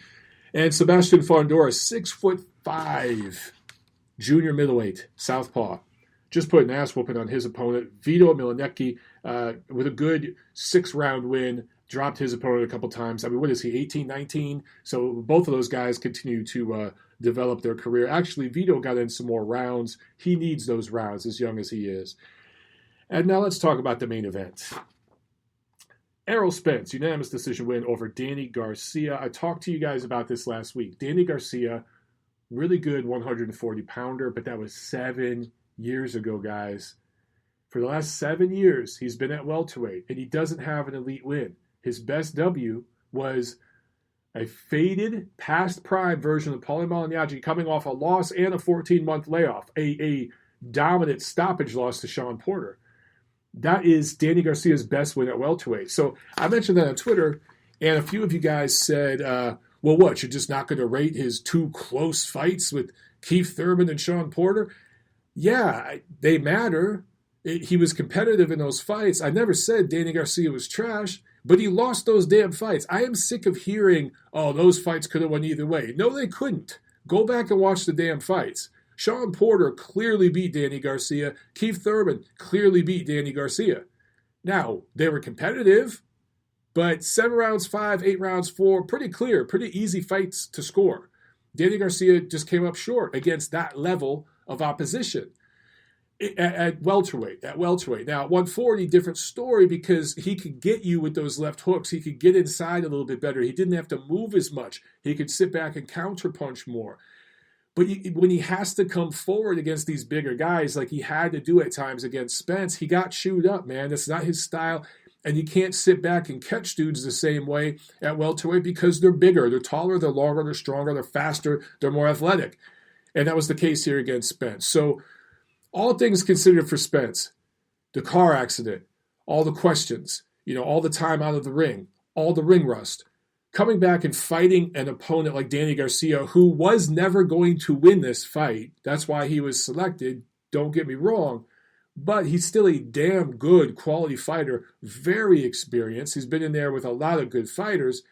And Sebastian Fondora, 6'5", junior middleweight, southpaw. just put an ass whooping on his opponent. Vito Milanecki, with a good 6-round win, dropped his opponent a couple times. I mean, what is he, 18, 19? So both of those guys continue to develop their career. Actually, Vito got in some more rounds. He needs those rounds, as young as he is. And now let's talk about the main event. Errol Spence, unanimous decision win over Danny Garcia. I talked to you guys about this last week. Danny Garcia, really good 140-pounder, but that was 7 years ago, guys. For the last 7 years, he's been at welterweight, and he doesn't have an elite win. His best W was a faded, past prime version of Paulie Malignaggi coming off a loss and a 14-month layoff, a dominant stoppage loss to Shawn Porter. That is Danny Garcia's best win at welterweight. So I mentioned that on Twitter, and a few of you guys said, well, what, you're just not going to rate his 2 close fights with Keith Thurman and Shawn Porter? Yeah, they matter. He was competitive in those fights. I never said Danny Garcia was trash, but he lost those damn fights. I am sick of hearing, oh, those fights could have went either way. No, they couldn't. Go back and watch the damn fights. Shawn Porter clearly beat Danny Garcia. Keith Thurman clearly beat Danny Garcia. Now, they were competitive, but 7 rounds 5, 8 rounds 4, pretty clear, pretty easy fights to score. Danny Garcia just came up short against that level of opposition at welterweight. Now, at 140, different story because he could get you with those left hooks. He could get inside a little bit better. He didn't have to move as much. He could sit back and counterpunch more. But when he has to come forward against these bigger guys, like he had to do at times against Spence, he got chewed up, man. That's not his style. And you can't sit back and catch dudes the same way at welterweight because they're bigger, they're taller, they're longer, they're stronger, they're faster, they're more athletic. And that was the case here against Spence. So all things considered for Spence, the car accident, all the questions, all the time out of the ring, all the ring rust, coming back and fighting an opponent like Danny Garcia, who was never going to win this fight. That's why he was selected. Don't get me wrong. But he's still a damn good quality fighter, very experienced. He's been in there with a lot of good fighters.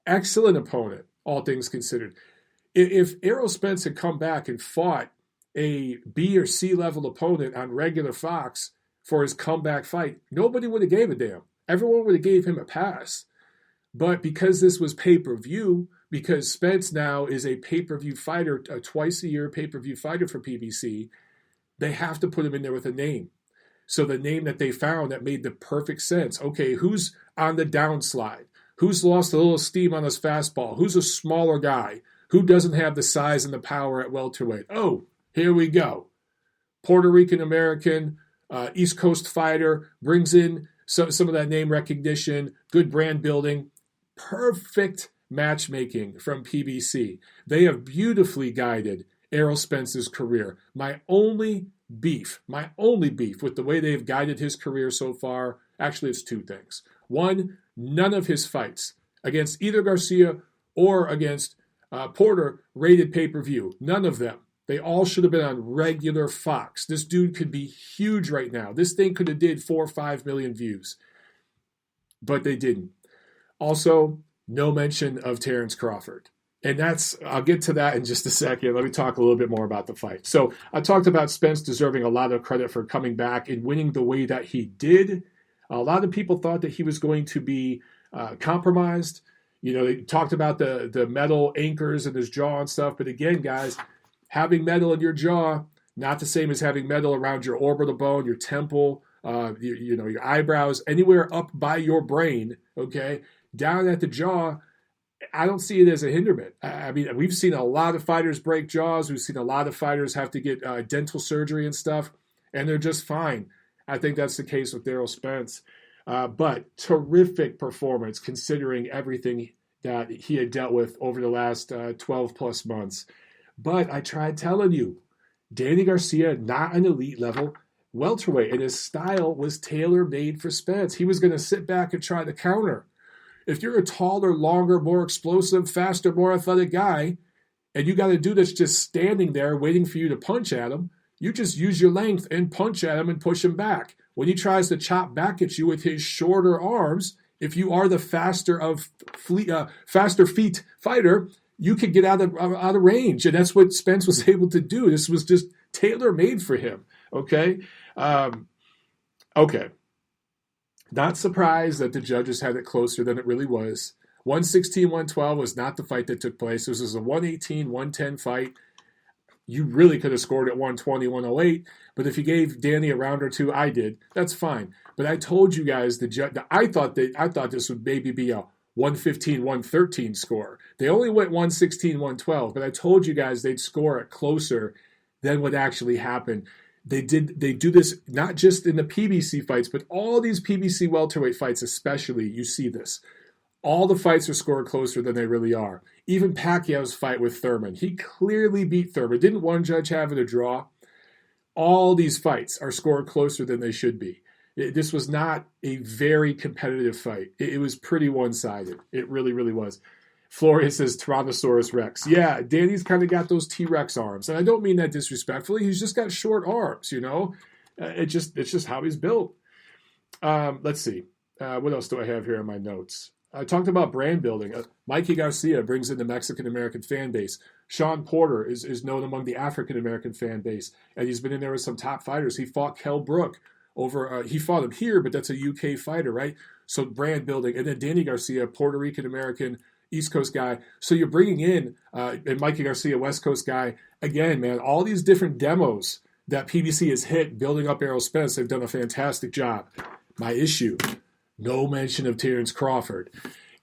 Excellent opponent, all things considered. If Errol Spence had come back and fought a B or C level opponent on regular Fox for his comeback fight, nobody would have gave a damn. Everyone would have gave him a pass. But because this was pay-per-view, because Spence now is a pay-per-view fighter, a twice-a-year pay-per-view fighter for PBC, they have to put him in there with a name. So the name that they found that made the perfect sense. Okay, who's on the downslide? Who's lost a little steam on his fastball? Who's a smaller guy? Who doesn't have the size and the power at welterweight? Oh, here we go. Puerto Rican-American, East Coast fighter, brings in some of that name recognition, good brand building. Perfect matchmaking from PBC. They have beautifully guided Errol Spence's career. My only beef with the way they've guided his career so far, actually it's 2 things. One, none of his fights against either Garcia or against Porter rated pay-per-view. None of them. They all should have been on regular Fox. This dude could be huge right now. This thing could have did 4 or 5 million views. But they didn't. Also, no mention of Terrence Crawford. And I'll get to that in just a second. Let me talk a little bit more about the fight. So I talked about Spence deserving a lot of credit for coming back and winning the way that he did. A lot of people thought that he was going to be compromised. They talked about the metal anchors in his jaw and stuff. But again, guys, having metal in your jaw, not the same as having metal around your orbital bone, your temple, your eyebrows, anywhere up by your brain, okay? Down at the jaw, I don't see it as a hindrance. I mean, we've seen a lot of fighters break jaws. We've seen a lot of fighters have to get dental surgery and stuff, and they're just fine. I think that's the case with Errol Spence. But terrific performance considering everything that he had dealt with over the last 12-plus months. But I tried telling you, Danny Garcia, not an elite level welterweight, and his style was tailor-made for Spence. He was going to sit back and try to counter. If you're a taller, longer, more explosive, faster, more athletic guy, and you got a dude that's just standing there waiting for you to punch at him, you just use your length and punch at him and push him back. When he tries to chop back at you with his shorter arms, if you are the faster feet fighter, you could get out of range. And that's what Spence was able to do. This was just tailor-made for him. Okay. Okay. Not surprised that the judges had it closer than it really was. 116-112 was not the fight that took place. This was a 118-110 fight. You really could have scored at 120-108, but if you gave Danny a round or two, I did. That's fine. But I told you guys I thought this would maybe be a 115-113 score. They only went 116-112, but I told you guys they'd score it closer than what actually happened. They do this not just in the PBC fights, but all these PBC welterweight fights especially, you see this. All the fights are scored closer than they really are. Even Pacquiao's fight with Thurman, he clearly beat Thurman. Didn't one judge have it a draw? All these fights are scored closer than they should be. This was not a very competitive fight. It was pretty one-sided. It really, really was. Floria says Tyrannosaurus Rex. Yeah, Danny's kind of got those T-Rex arms. And I don't mean that disrespectfully. He's just got short arms, you know? It's just how he's built. Let's see. What else do I have here in my notes? I talked about brand building. Mikey Garcia brings in the Mexican-American fan base. Sean Porter is known among the African-American fan base. And he's been in there with some top fighters. He fought Kell Brook he fought him here, but that's a UK fighter, right? So brand building. And then Danny Garcia, Puerto Rican-American, East Coast guy. So you're bringing in, and Mikey Garcia, West Coast guy. Again, man, all these different demos that PBC has hit building up Errol Spence, they've done a fantastic job. My issue, no mention of Terrence Crawford.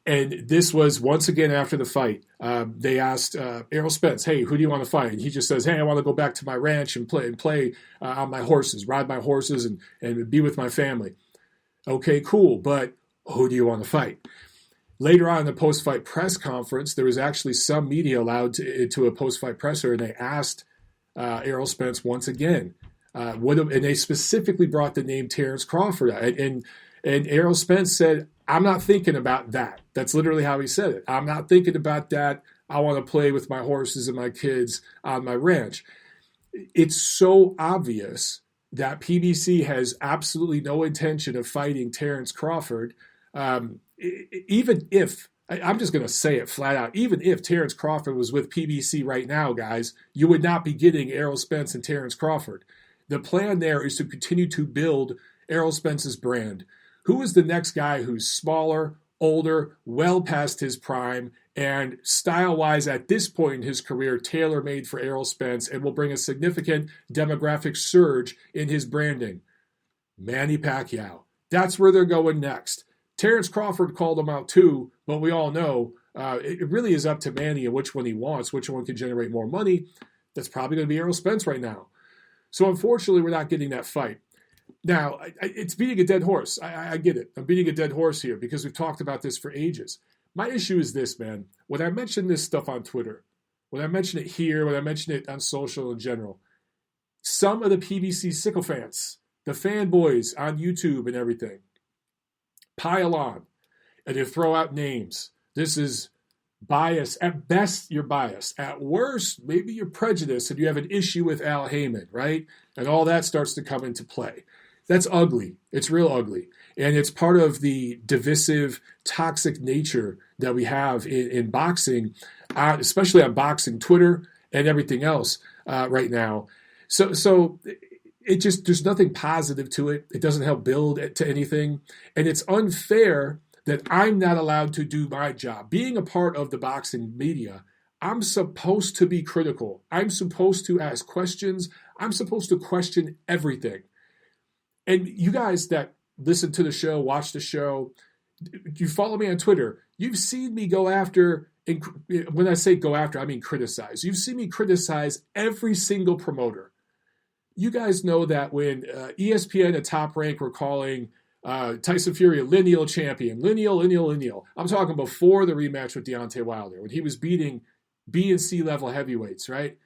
And this was, once again, after the fight, they asked Errol Spence, hey, who do you want to fight? And he just says, hey, I want to go back to my ranch and play on my horses, ride my horses and be with my family. Okay, cool, but who do you want to fight? Later on in the post-fight press conference, there was actually some media allowed to a post-fight presser, and they asked Errol Spence once again, and they specifically brought the name Terrence Crawford out. And Errol Spence said, I'm not thinking about that. That's literally how he said it. I'm not thinking about that. I want to play with my horses and my kids on my ranch. It's so obvious that PBC has absolutely no intention of fighting Terrence Crawford. Even if, I'm just going to say it flat out, even if Terrence Crawford was with PBC right now, guys, you would not be getting Errol Spence and Terrence Crawford. The plan there is to continue to build Errol Spence's brand. Who is the next guy who's smaller, older, well past his prime, and style-wise at this point in his career, tailor-made for Errol Spence and will bring a significant demographic surge in his branding? Manny Pacquiao. That's where they're going next. Terrence Crawford called him out too, but we all know it really is up to Manny and which one he wants, which one can generate more money. That's probably going to be Errol Spence right now. So unfortunately, we're not getting that fight. Now, it's beating a dead horse. I get it. I'm beating a dead horse here because we've talked about this for ages. My issue is this, man. When I mention this stuff on Twitter, when I mention it here, when I mention it on social in general, some of the PBC sycophants, the fanboys on YouTube and everything, pile on and they throw out names. This is bias. At best, you're biased. At worst, maybe you're prejudiced and you have an issue with Al Heyman, right? And all that starts to come into play. That's ugly. It's real ugly. And it's part of the divisive, toxic nature that we have in boxing, especially on boxing Twitter and everything else right now. So it just, there's nothing positive to it. It doesn't help build to anything. And it's unfair that I'm not allowed to do my job. Being a part of the boxing media, I'm supposed to be critical. I'm supposed to ask questions. I'm supposed to question everything. And you guys that listen to the show, watch the show, you follow me on Twitter, you've seen me go after, and when I say go after, I mean criticize. You've seen me criticize every single promoter. You guys know that when ESPN at Top Rank were calling Tyson Fury a lineal champion, lineal. I'm talking before the rematch with Deontay Wilder, when he was beating B and C level heavyweights, right?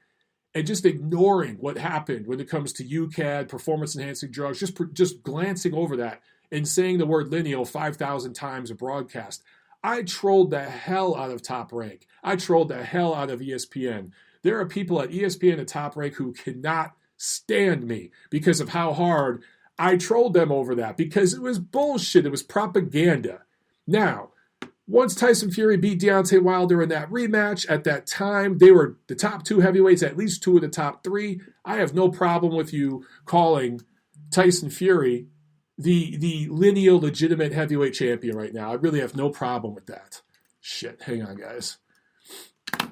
And just ignoring what happened when it comes to UCAD, performance-enhancing drugs, just glancing over that and saying the word lineal 5,000 times a broadcast. I trolled the hell out of Top Rank. I trolled the hell out of ESPN. There are people at ESPN at Top Rank who cannot stand me because of how hard I trolled them over that, because it was bullshit. It was propaganda. Now, Once Tyson Fury beat Deontay Wilder in that rematch, at that time, they were the top 2 heavyweights, at least 2 of the top 3. I have no problem with you calling Tyson Fury the lineal legitimate heavyweight champion right now. I really have no problem with that. Shit, hang on, guys.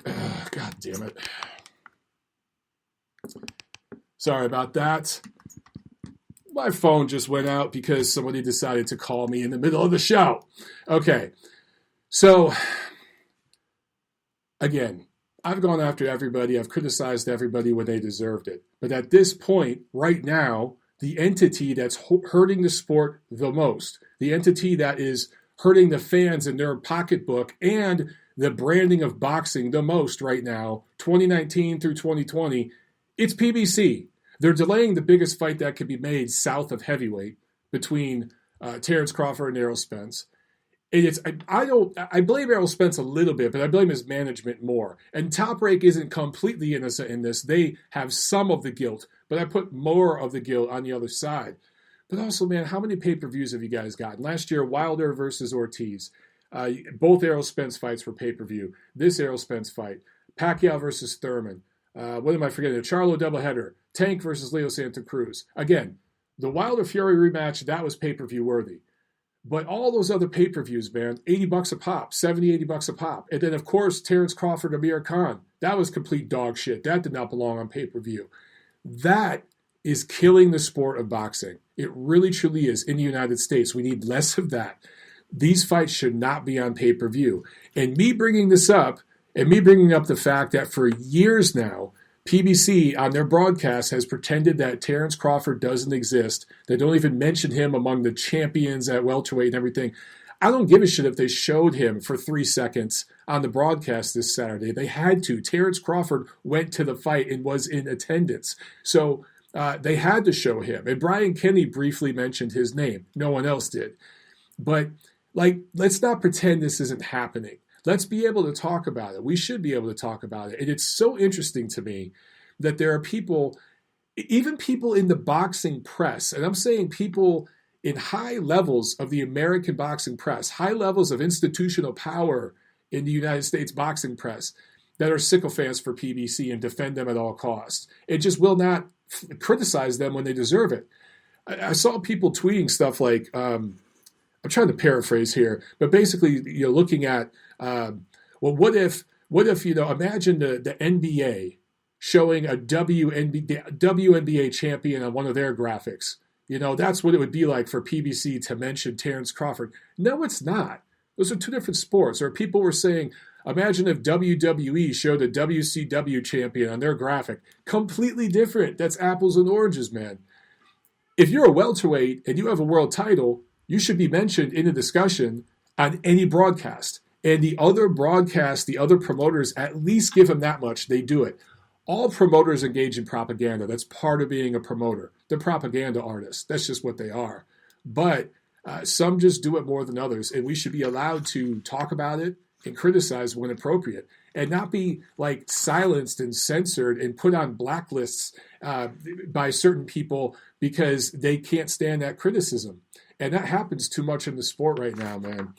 God damn it. Sorry about that. My phone just went out because somebody decided to call me in the middle of the show. Okay. So, again, I've gone after everybody. I've criticized everybody when they deserved it. But at this point, right now, the entity that's hurting the sport the most, the entity that is hurting the fans in their pocketbook and the branding of boxing the most right now, 2019 through 2020, it's PBC. They're delaying the biggest fight that could be made south of heavyweight between Terrence Crawford and Errol Spence. I blame Errol Spence a little bit, but I blame his management more. And Top Rank isn't completely innocent in this. They have some of the guilt, but I put more of the guilt on the other side. But also, man, how many pay-per-views have you guys gotten? Last year, Wilder versus Ortiz. Both Errol Spence fights were pay-per-view. This Errol Spence fight. Pacquiao versus Thurman. What am I forgetting? The Charlo doubleheader. Tank versus Leo Santa Cruz. Again, the Wilder-Fury rematch, that was pay-per-view worthy. But all those other pay-per-views, man, $80 a pop, $70, $80 a pop. And then, of course, Terrence Crawford, Amir Khan. That was complete dog shit. That did not belong on pay-per-view. That is killing the sport of boxing. It really, truly is in the United States. We need less of that. These fights should not be on pay-per-view. And me bringing this up, and me bringing up the fact that for years now, PBC on their broadcast has pretended that Terrence Crawford doesn't exist. They don't even mention him among the champions at welterweight and everything. I don't give a shit if they showed him for 3 seconds on the broadcast this Saturday. They had to. Terrence Crawford went to the fight and was in attendance. So they had to show him. And Brian Kenny briefly mentioned his name. No one else did. But, let's not pretend this isn't happening. Let's be able to talk about it. We should be able to talk about it. And it's so interesting to me that there are people, even people in the boxing press, and I'm saying people in high levels of the American boxing press, high levels of institutional power in the United States boxing press, that are sycophants for PBC and defend them at all costs. It just will not criticize them when they deserve it. I saw people tweeting stuff like, I'm trying to paraphrase here, but basically, looking at, what if imagine the NBA showing a WNBA champion on one of their graphics. That's what it would be like for PBC to mention Terrence Crawford. No, it's not. Those are 2 different sports. Or people were saying, imagine if WWE showed a WCW champion on their graphic. Completely different. That's apples and oranges, man. If you're a welterweight and you have a world title, you should be mentioned in a discussion on any broadcast. And the other broadcasts, the other promoters, at least give them that much. They do it. All promoters engage in propaganda. That's part of being a promoter. They're propaganda artists. That's just what they are. But some just do it more than others. And we should be allowed to talk about it and criticize when appropriate. And not be silenced and censored and put on blacklists by certain people because they can't stand that criticism. And that happens too much in the sport right now, man.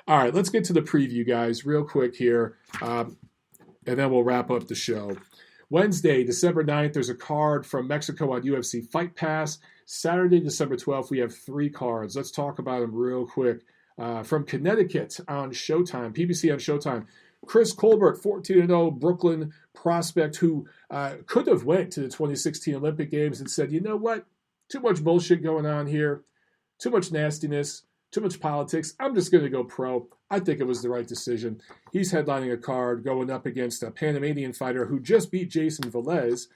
All right, let's get to the preview, guys, real quick here, and then we'll wrap up the show. Wednesday, December 9th, there's a card from Mexico on UFC Fight Pass. Saturday, December 12th, we have 3 cards. Let's talk about them real quick. From Connecticut on Showtime, PBC on Showtime, Christ Colbert, 14-0 Brooklyn prospect who could have went to the 2016 Olympic Games and said, you know what, too much bullshit going on here, too much nastiness, too much politics. I'm just going to go pro. I think it was the right decision. He's headlining a card going up against a Panamanian fighter who just beat Jason Velez.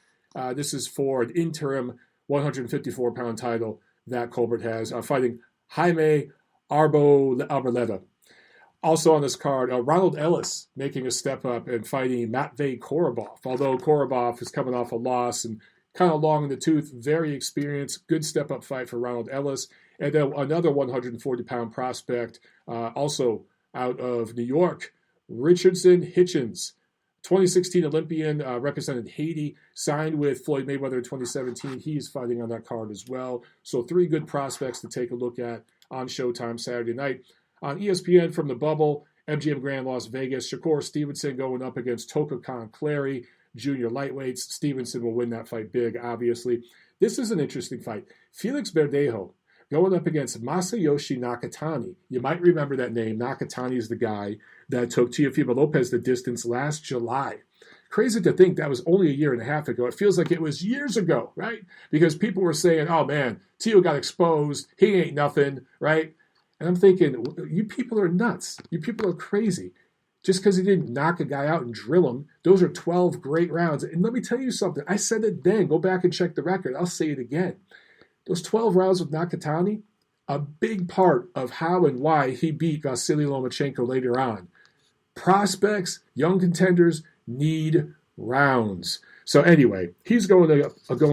This is for an interim 154-pound title that Colbert has, fighting Jaime Arboleda. Also on this card, Ronald Ellis making a step up and fighting Matvey Korobov. Although Korobov is coming off a loss and kind of long in the tooth, very experienced, good step-up fight for Ronald Ellis. And then another 140-pound prospect, also out of New York, Richardson Hitchens, 2016 Olympian, represented Haiti, signed with Floyd Mayweather in 2017. He's fighting on that card as well. So 3 good prospects to take a look at on Showtime Saturday night. On ESPN from the bubble, MGM Grand Las Vegas, Shakur Stevenson going up against Toka Clary, junior lightweights. Stevenson will win that fight big, obviously. This is an interesting fight. Felix Verdejo going up against Masayoshi Nakatani. You might remember that name. Nakatani is the guy that took Teofimo Lopez the distance last July. Crazy to think that was only a year and a half ago. It feels like it was years ago, right? Because people were saying, oh man, Teo got exposed. He ain't nothing, right? And I'm thinking, you people are nuts. You people are crazy. Just because he didn't knock a guy out and drill him, those are 12 great rounds. And let me tell you something. I said it then. Go back and check the record. I'll say it again. Those 12 rounds with Nakatani, a big part of how and why he beat Vasily Lomachenko later on. Prospects, young contenders need rounds. So anyway, he's going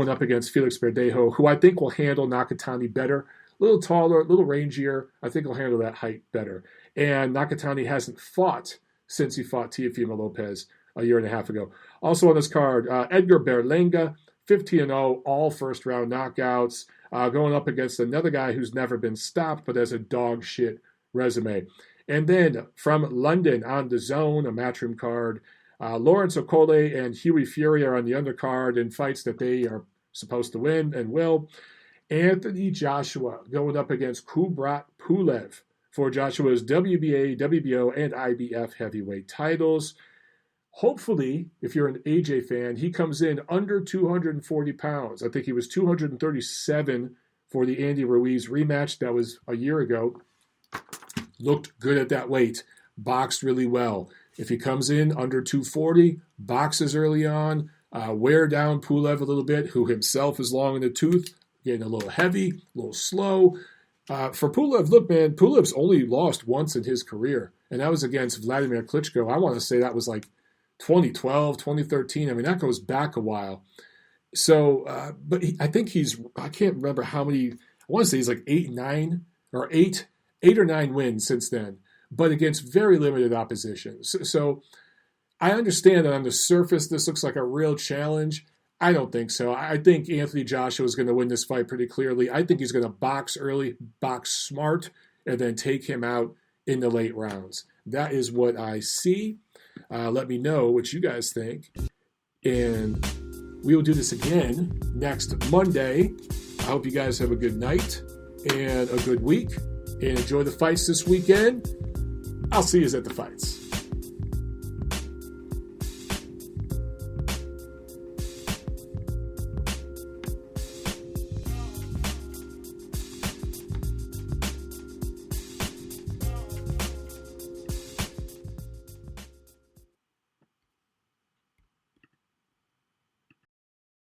up against Felix Verdejo, who I think will handle Nakatani better. A little taller, a little rangier. I think he'll handle that height better. And Nakatani hasn't fought since he fought Teofimo Lopez a year and a half ago. Also on this card, Edgar Berlanga, 15-0, all first-round knockouts, going up against another guy who's never been stopped but has a dog shit resume. And then from London on DAZN, a matchroom card, Lawrence Okole and Hughie Fury are on the undercard in fights that they are supposed to win and will. Anthony Joshua going up against Kubrat Pulev for Joshua's WBA, WBO, and IBF heavyweight titles. Hopefully, if you're an AJ fan, he comes in under 240 pounds. I think he was 237 for the Andy Ruiz rematch. That was a year ago. Looked good at that weight. Boxed really well. If he comes in under 240, boxes early on, wear down Pulev a little bit, who himself is long in the tooth, getting a little heavy, a little slow. For Pulev, look, man, Pulev's only lost once in his career, and that was against Vladimir Klitschko. I want to say that was like 2012, 2013. I mean, that goes back a while. So, but I think I can't remember how many, I want to say he's like 8 or 9 wins since then, but against very limited opposition. So I understand that on the surface, this looks like a real challenge. I don't think so. I think Anthony Joshua is going to win this fight pretty clearly. I think he's going to box early, box smart, and then take him out in the late rounds. That is what I see. Let me know what you guys think. And we will do this again next Monday. I hope you guys have a good night and a good week. And enjoy the fights this weekend. I'll see you at the fights.